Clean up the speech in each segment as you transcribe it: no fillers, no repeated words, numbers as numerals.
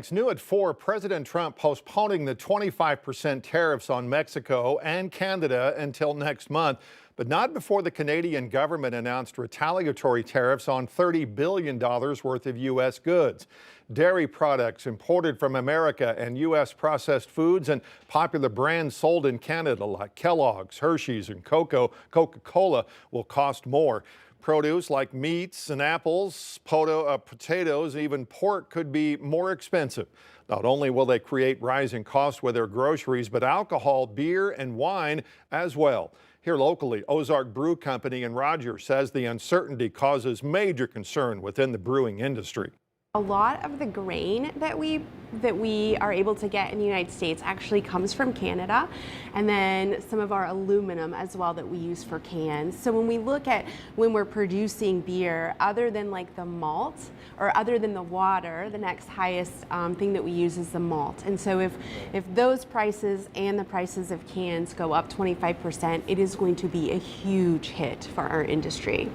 It's new at 4. President Trump postponing the 25% tariffs on Mexico and Canada until next month, but not before the Canadian government announced retaliatory tariffs on $30 billion worth of U.S. goods. Dairy products imported from America and U.S. processed foods and popular brands sold in Canada like Kellogg's, Hershey's, and Coca-Cola will cost more. Produce like meats and apples, potatoes, even pork could be more expensive. Not only will they create rising costs with their groceries, but alcohol, beer, and wine as well. Here locally, Ozark Brew Company in Rogers says the uncertainty causes major concern within the brewing industry. A lot of the grain that we are able to get in the United States actually comes from Canada, and then some of our aluminum as well that we use for cans. So when we look at when we're producing beer, other than like the malt or other than the water, the next highest thing that we use is the malt. And so if those prices and the prices of cans go up 25%, it is going to be a huge hit for our industry.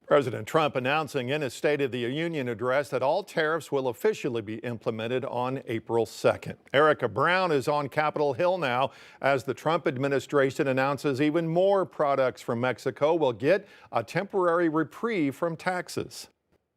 President Trump announcing in his State of the Union address that all tariffs will officially be implemented on April 2nd. Erica Brown is on Capitol Hill now as the Trump administration announces even more products from Mexico will get a temporary reprieve from taxes.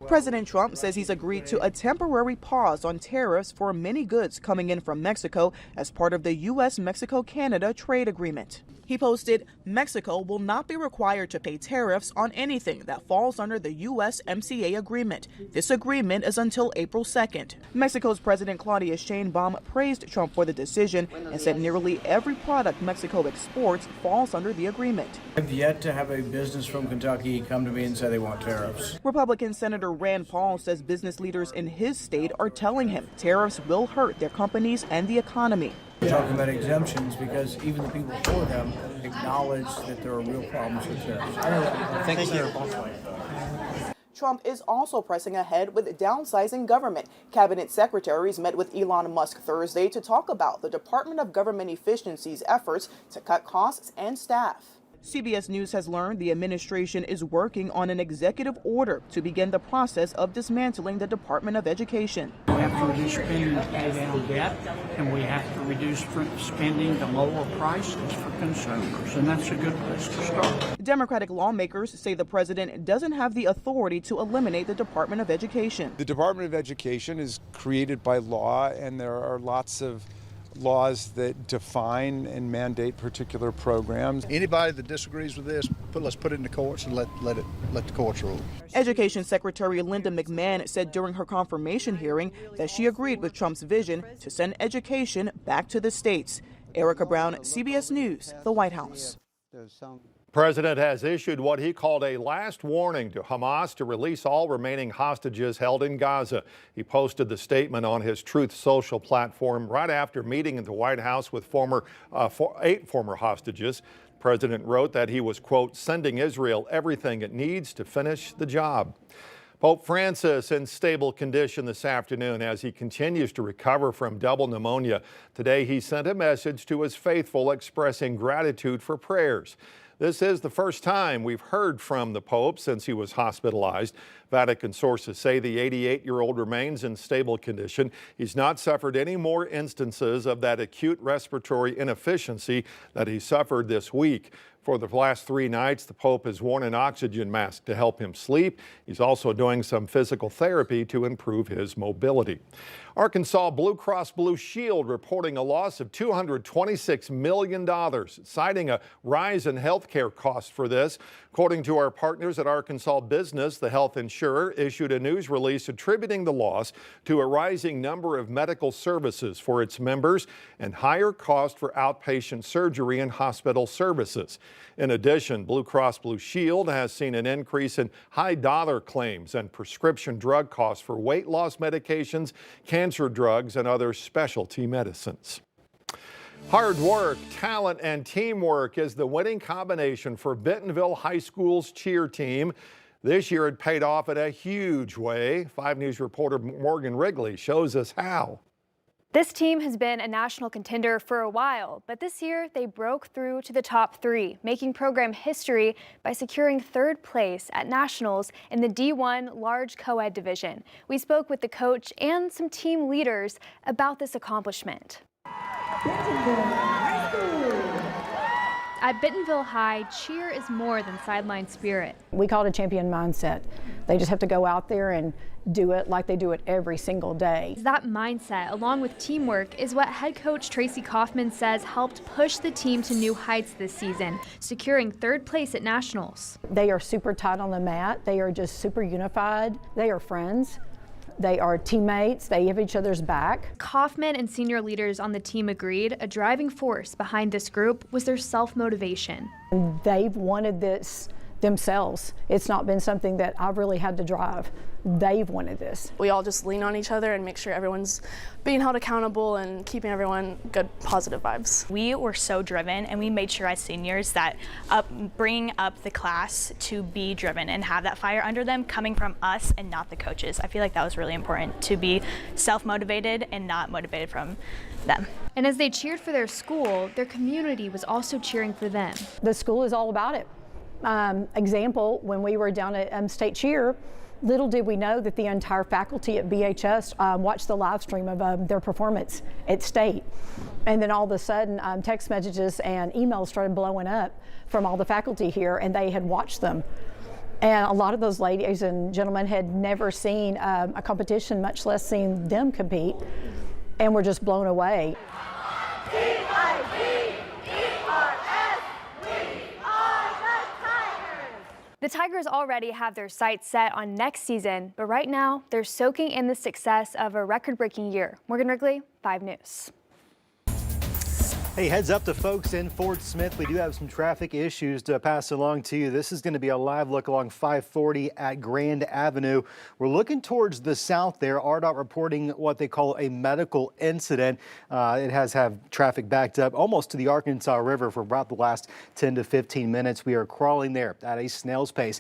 President Trump says he's agreed to a temporary pause on tariffs for many goods coming in from Mexico as part of the U.S.-Mexico-Canada trade agreement. He posted, "Mexico will not be required to pay tariffs on anything that falls under the USMCA agreement. This agreement is until April 2nd. Mexico's President Claudia Sheinbaum praised Trump for the decision and said nearly every product Mexico exports falls under the agreement. I've yet to have a business from Kentucky come to me and say they want tariffs. Republican Senator Rand Paul says business leaders in his state are telling him tariffs will hurt their companies and the economy. We're talking about exemptions because even the people for them acknowledge that there are real problems with tariffs. Thank you. Trump is also pressing ahead with downsizing government. Cabinet secretaries met with Elon Musk Thursday to talk about the Department of Government Efficiency's efforts to cut costs and staff. CBS News has learned the administration is working on an executive order to begin the process of dismantling the Department of Education. We have to reduce spending to pay down debt, and we have to reduce spending to lower prices for consumers, and that's a good place to start. Democratic lawmakers say the president doesn't have the authority to eliminate the Department of Education. The Department of Education is created by law, and there are lots of laws that define and mandate particular programs. Anybody that disagrees with this, let's put it in the courts and let the courts rule. Education Secretary Linda McMahon said during her confirmation hearing that she agreed with Trump's vision to send education back to the states. Erica Brown, CBS News, the White House. The president has issued what he called a last warning to Hamas to release all remaining hostages held in Gaza. He posted the statement on his Truth Social platform right after meeting at the White House with 8 former hostages. The president wrote that he was, quote, sending Israel everything it needs to finish the job. Pope Francis in stable condition this afternoon as he continues to recover from double pneumonia. Today he sent a message to his faithful expressing gratitude for prayers. This is the first time we've heard from the Pope since he was hospitalized. Vatican sources say the 88-year-old remains in stable condition. He's not suffered any more instances of that acute respiratory inefficiency that he suffered this week. For the last 3 nights, the Pope has worn an oxygen mask to help him sleep. He's also doing some physical therapy to improve his mobility. Arkansas Blue Cross Blue Shield reporting a loss of $226 million, citing a rise in health care costs for this. According to our partners at Arkansas Business, the health insurer issued a news release attributing the loss to a rising number of medical services for its members and higher cost for outpatient surgery and hospital services. In addition, Blue Cross Blue Shield has seen an increase in high dollar claims and prescription drug costs for weight loss medications, cancer drugs, and other specialty medicines. Hard work, talent, and teamwork is the winning combination for Bentonville High School's cheer team. This year it paid off in a huge way. 5 News reporter Morgan Wrigley shows us how. This team has been a national contender for a while, but this year they broke through to the top 3, making program history by securing 3rd place at nationals in the D1 large co-ed division. We spoke with the coach and some team leaders about this accomplishment. At Bentonville High, cheer is more than sideline spirit. We call it a champion mindset. They just have to go out there and do it like they do it every single day. That mindset, along with teamwork, is what head coach Tracy Kaufman says helped push the team to new heights this season, securing 3rd place at nationals. They are super tight on the mat. They are just super unified. They are friends. They are teammates. They have each other's back. Kaufman and senior leaders on the team agreed a driving force behind this group was their self-motivation. They've wanted this themselves. It's not been something that I've really had to drive. They've wanted this. We all just lean on each other and make sure everyone's being held accountable and keeping everyone good, positive vibes. We were so driven, and we made sure as seniors that bring up the class to be driven and have that fire under them coming from us and not the coaches. I feel like that was really important, to be self-motivated and not motivated from them. And as they cheered for their school, their community was also cheering for them. The school is all about it. Example, when we were down at state cheer, little did we know that the entire faculty at BHS watched the live stream of their performance at state. And then all of a sudden, text messages and emails started blowing up from all the faculty here, and they had watched them. And a lot of those ladies and gentlemen had never seen a competition, much less seen them compete, and were just blown away. The Tigers already have their sights set on next season, but right now they're soaking in the success of a record-breaking year. Morgan Wrigley, 5 News. Hey, heads up to folks in Fort Smith. We do have some traffic issues to pass along to you. This is going to be a live look along 540 at Grand Avenue. We're looking towards the south there. RDOT reporting what they call a medical incident. It has have traffic backed up almost to the Arkansas River for about the last 10 to 15 minutes. We are crawling there at a snail's pace.